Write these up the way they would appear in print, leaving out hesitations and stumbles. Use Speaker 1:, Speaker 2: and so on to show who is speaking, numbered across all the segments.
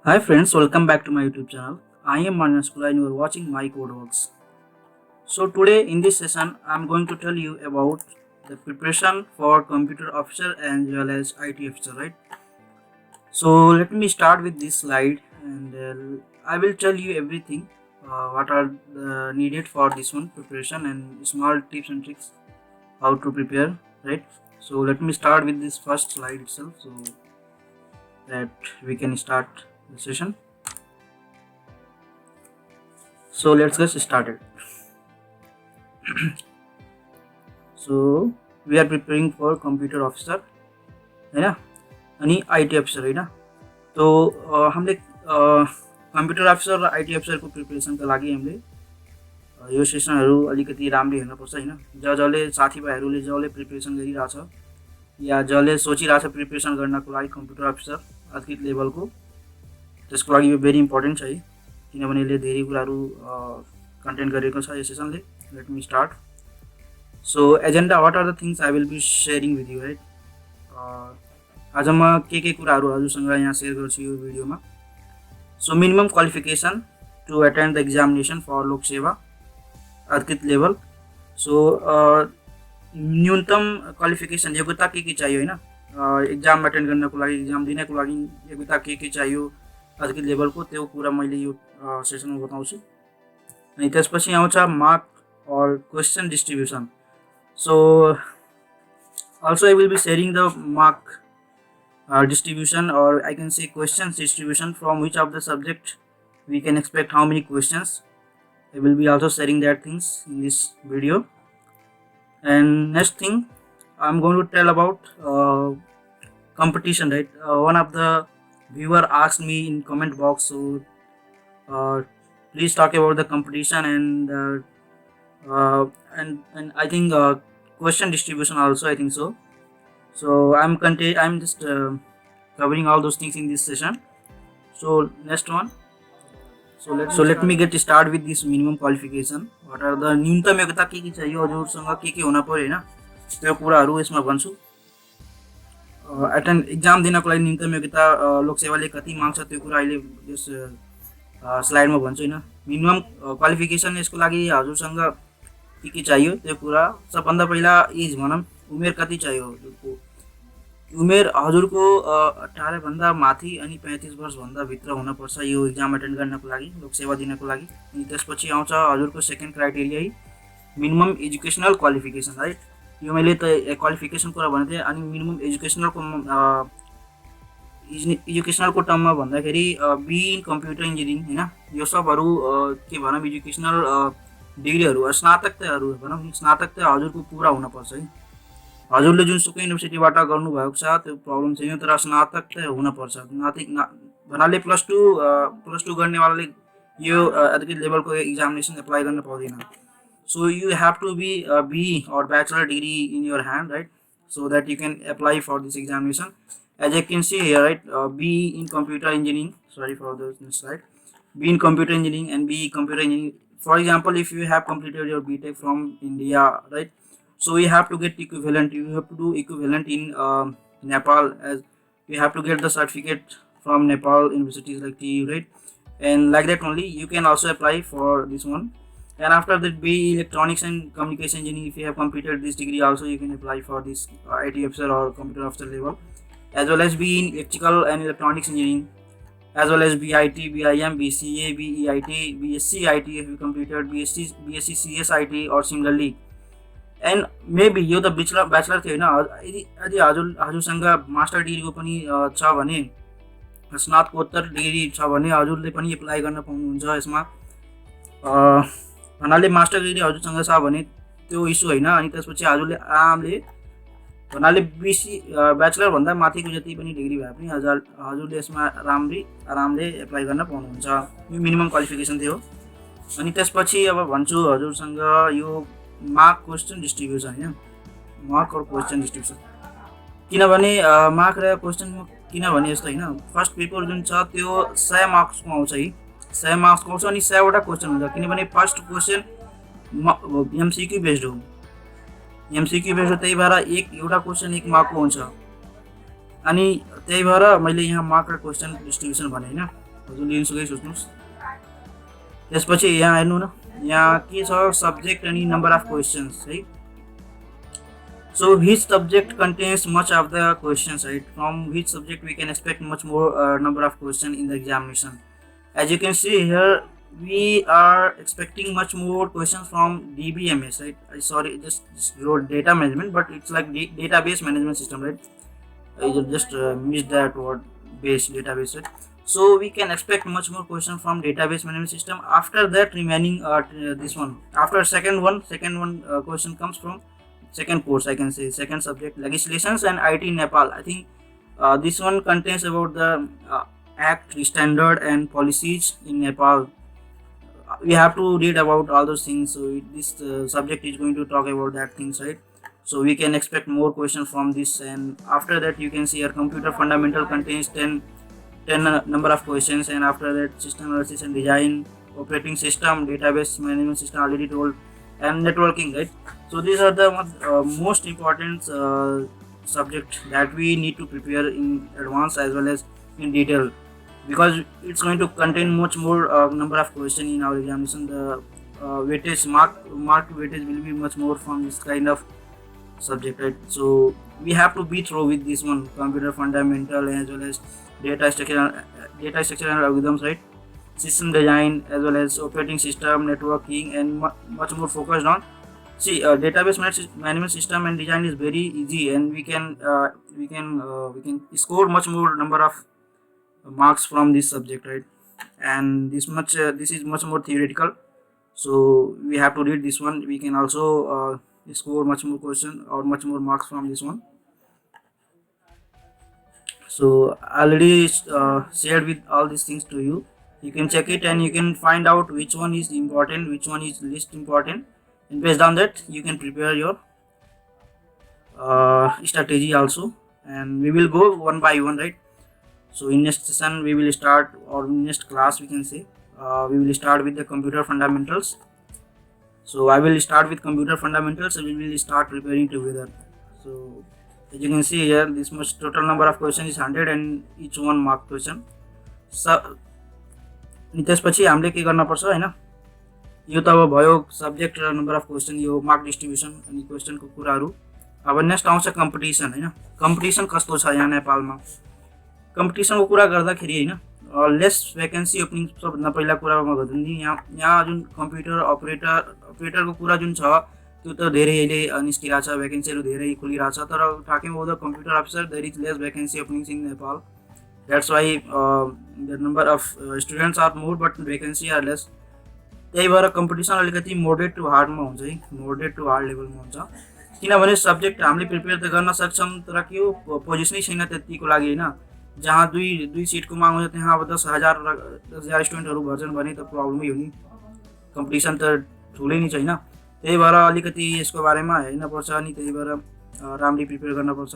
Speaker 1: Hi friends, welcome back to my YouTube channel. I am Manas Kula and you are watching my Codeworks. So today in this session, I am going to tell you about the preparation for computer officer and as well as IT officer, right? So let me start with this slide and I will tell you everything what are needed for this one preparation and small tips and tricks how to prepare, right? So let me start with this first slide itself so that we can start the session. So let's get started. So we are preparing for computer officer है ना अनि IT officer होइन तो हामीले computer officer raw IT अफिसरको प्रिपरेसनको लागि हामीले यो सेसनहरू अलिकति राम्ररी हेर्नुपर्छ होइन जसले साथीभाइहरूले जसले प्रिपरेसन गरिरहेछ या जसले सोचिरहेछ प्रिपरेसन गर्नको लागि कम्प्युटर अफिसर अर्किट लेभलको त्यसको लागि यो भेरी इम्पोर्टेन्ट छ है किनभने यसले धेरै कुराहरू कन्टेन्ट गरेको छ यो सेसनले. Let me start. So agenda what are the things I will be sharing with you right. आज म के कुराहरू हजुरसँग यहाँ सेयर गर्छु यो भिडियोमा. So minimum qualification to attend the examination for Loksewa अर्कित लेभल. सो न्यूनतम क्वालिफिकेसन योग्यता के चाहियो होइन एक्जाम एटेन्ड गर्नको लागि एक्जाम दिनको लागि योग्यता के चाहियो अर्कित लेभलको त्यो कुरा मैले यो सेसनमा बताउँछु. अनि त्यसपछि आउँछ mark or question distribution. So also I will be sharing the mark distribution or I can say questions distribution from which of the subject we can expect how many questions. I will be also sharing that things in this video. And next thing I'm going to tell about competition, right? One of the viewer asked me in comment box, so please talk about the competition and I think question distribution also I think so. So I'm just covering all those things in this session. So next one. So let me get start with this minimum qualification. What are the न्यूनतम योग्यता के चाहियो हजुरसँग के हुन पर्यो हैन त्यो कुराहरू यसमा भन्छु. एटेन्ड एक्जाम दिनको लागि न्यूनतम योग्यता लोकसेवाले कति माग्छ त्यो कुरा अहिले यस स्लाइडमा भन्छु हैन. मिनिमम क्वालिफिकेसन यसको लागि हजुरसँग के चाहियो त्यो कुरा. सबभन्दा पहिला एज भनौँ उमेर कति चाहियो हजुरको. उमेर हजुरको 18 भन्दा माथि अनि 35 वर्षभन्दा भित्र हुनुपर्छ यो एक्जाम एटेन्ड गर्नको लागि लोकसेवा दिनको लागि. अनि त्यसपछि आउँछ हजुरको second criteria minimum educational qualification right. यो मैले त क्वालिफिकेसन कुरा भनेको थिएँ. अनि मिनिमम एजुकेसनलको टर्ममा भन्दाखेरि बी इन कम्प्युटर इन्जिनियरिङ होइन यो सबहरू के भनौँ एजुकेसनल डिग्रीहरू स्नातकताहरू भनौँ स्नातक त हजुरको पुरा हुनपर्छ है. हजुरले जुनसुकै युनिभर्सिटीबाट गर्नुभएको छ त्यो प्रब्लम छैन तर स्नातक त हुनपर्छ. भन्नाले प्लस टू गर्नेवालाले यो अर्किट लेभलको एक्जामिनेसन एप्लाई गर्न पाउँदैन. So you have to be or bachelor degree in your hand right so that you can apply for this examination. As you can see here right, B in computer engineering, sorry for the slide, B in computer engineering and B computer engineering. For example, if you have completed your BTech from India right, so you have to get equivalent, you have to do equivalent in Nepal, as you have to get the certificate from Nepal universities like TU right, and like that only you can also apply for this one. And after that B electronics and communication engineering, if you have completed this degree also you can apply for this IT officer or computer officer level. As well as B in electrical and electronics engineering, as well as BIT, BIM, BCA, BEIT, BSc IT if you completed BSc CSIT or similarly. And maybe यो त bachelor थियो होइन. यदि हजुरसँग master डिग्रीको पनि छ भने स्नातकोत्तर degree छ भने हजुरले पनि एप्लाई गर्न पाउनुहुन्छ यसमा. भन्नाले मास्टर डिग्री हजुरसँग छ भने त्यो इस्यु होइन. अनि त्यसपछि हजुरले आरामले भन्नाले ब्याचलर भन्दा माथिको जति पनि डिग्री भए पनि हजुरले यसमा आरामले एप्लाई गर्न पाउनुहुन्छ. यो मिनिमम क्वालिफिकेसन थियो. अनि त्यसपछि अब भन्छु हजुरसँग यो मार्क क्वेसन डिस्ट्रिब्युसन होइन मार्क और क्वेसन डिस्ट्रिब्युसन. किनभने मार्क र क्वेसन किनभने यस्तो होइन फर्स्ट पेपर जुन छ त्यो 100 मार्क्सको आउँछ है. 100 मार्क्सको आउँछ अनि 100वटा क्वेसन हुन्छ किनभने फर्स्ट क्वेसन एमसिक्यू बेस्ड हो. एमसिक्यू बेस्ड हो त्यही भएर एउटा क्वेसन 1 मार्कको हुन्छ. अनि त्यही भएर मैले यहाँ मार्क र क्वेसन डिस्ट्रिब्युसन भने हैन. हजुर लिनसुकै सोच्नुहोस्। त्यसपछि यहाँ हेर्नु न, यहाँ के छ सब्जेक्ट अनि नम्बर अफ क्वेसन्स है। So which subject contains much of the questions, right? From which subject we can expect much more number of questions in the examination. As you can see here, we are expecting much more questions from DBMS, right? I sorry, just wrote data management, but it's like database management system, right? I just missed that word, base database, right? So we can expect much more questions from database management system. After that, remaining this one, after second one question comes from second course, I can say second subject, legislations and IT in Nepal. I think this one contains about the act, standard and policies in Nepal. We have to read about all those things. So this subject is going to talk about that things, right? So we can expect more questions from this. And after that, you can see your computer fundamental contains 10 number of questions. And after that, system analysis and design, operating system, database management system, already told, and networking, right? So these are the most important subject that we need to prepare in advance as well as in detail, because it's going to contain much more number of questions in our examination. The weightage mark weightage will be much more from this kind of subject, right? So we have to be through with this one, computer fundamental as well as data structure and algorithms, right? System design as well as operating system, networking, and much more focused on. See, database management system and design is very easy, and we can score much more number of marks from this subject, right? And this is much more theoretical, so we have to read this one. We can also score much more question or much more marks from this one. So I already shared with all these things to you. You can check it and you can find out which one is important, which one is least important, and based on that you can prepare your strategy also. And we will go one by one, right? So in next session we will start, or in next class we can say, we will start with the computer fundamentals. So I will start with computer fundamentals and we will start preparing together. So as you can see here, this much total number of questions is 100 and each one mark question. So त्यसपछि हामीले के गर्न पर्छ हैन, यो त अब भयो subject र number of question, यो मार्क डिस्ट्रिब्युसन अनि क्वेसनको कुराहरू। अब नेक्स्ट आउँछ कम्पिटिसन हैन। कम्पिटिसन कस्तो छ यहाँ नेपालमा? कम्पिटिसनको कुरा गर्दाखेरि हैन, लेस भ्याकेन्सी ओपनिङ सबभन्दा पहिला कुरा म गर्छु नि। यहाँ जुन कम्प्युटर अपरेटरको कुरा जुन छ त्यो त धेरै अहिले निस्किरहेछ, भ्याकेन्सीहरू धेरै खुलिरहेछ, तर talking about the computer officer there is less vacancy openings in Nepal. That's why the number of students are more but vacancy are less. त्यही भएर कम्पिटिसन अलिकति मोडरेट टु हार्डमा हुन्छ है, मोडरेट टु हार्ड लेभलमा हुन्छ। किनभने सब्जेक्ट हामीले prepare त गर्न सक्छौँ, तर के हो पोजिसनै छैन त्यतिको लागि हैन। जहाँ दुई सिटको माग हुन्छ त्यहाँ अब 10,000 स्टुडेन्टहरू भर्छन् भने त प्रब्लमै हो नि, कम्पिटिसन त ठुलै नै छैन। त्यही भएर अलिकति यसको बारेमा हेर्नुपर्छ अनि त्यही भएर राम्ररी प्रिपेयर गर्नुपर्छ।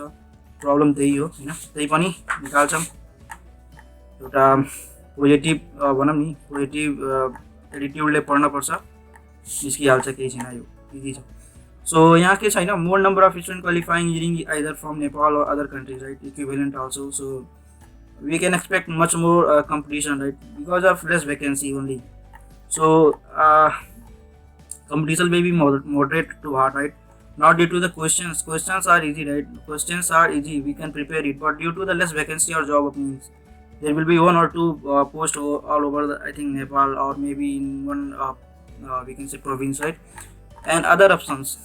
Speaker 1: प्रब्लम त्यही हो हैन, त्यही पनि निकाल्छौँ एउटा पोजिटिभ भनौँ नि, पोजिटिभ एटिट्युडले पढ्नुपर्छ, निस्किहाल्छ, केही छैन, यो इजी छ। सो यहाँ के छैन, more number of student qualifying engineering either from Nepal or other countries, right? Equivalent also. So we can expect much more competition, right? Because of less vacancy only. So competition may be moderate to hard, right? Not due to the questions. Questions are easy, right? Questions are easy, we can prepare it. But due to the less vacancy or job openings, there will be one or two posts all over the, I think, Nepal, or maybe in one we can say province, right? And other options,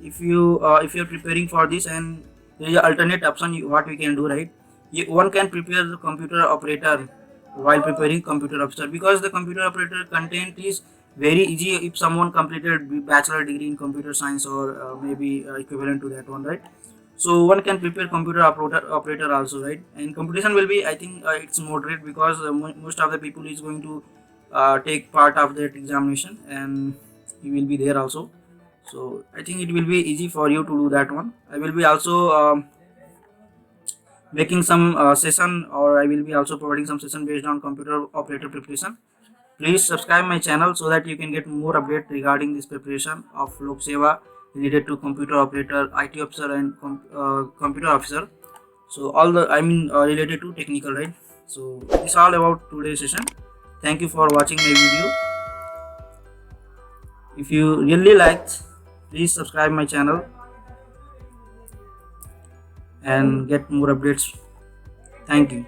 Speaker 1: if you are preparing for this, and there is an alternate option, what we can do, right? One can prepare the computer operator while preparing computer officer, because the computer operator content is very easy if someone completed bachelor degree in computer science or maybe equivalent to that one, right? So one can prepare computer operator also, right? And competition will be, I think, it's moderate, because most of the people is going to take part of that examination, and you will be there also. So I think it will be easy for you to do that one. I will be also making some session, or I will be also providing some session based on computer operator preparation. Please subscribe my channel so that you can get more update regarding this preparation of Lok Seva related to computer operator, IT officer, and computer officer. So all the related to technical, right? So this all about today's session. Thank you for watching my video. If you really liked, please subscribe my channel and get more updates. Thank you.